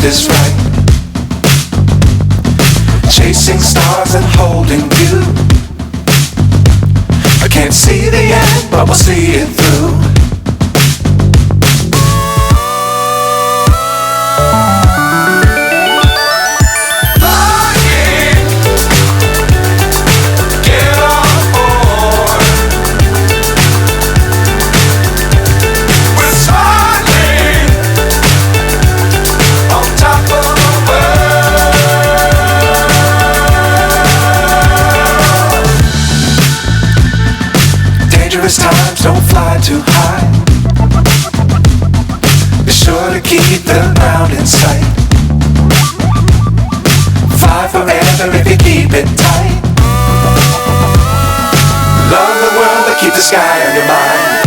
is right. Chasing stars and holding you. I can't see the end, but we'll see it through. Times don't fly too high. Be sure to keep the ground in sight. Fly forever if you keep it tight. Love the world but keep the sky on your mind.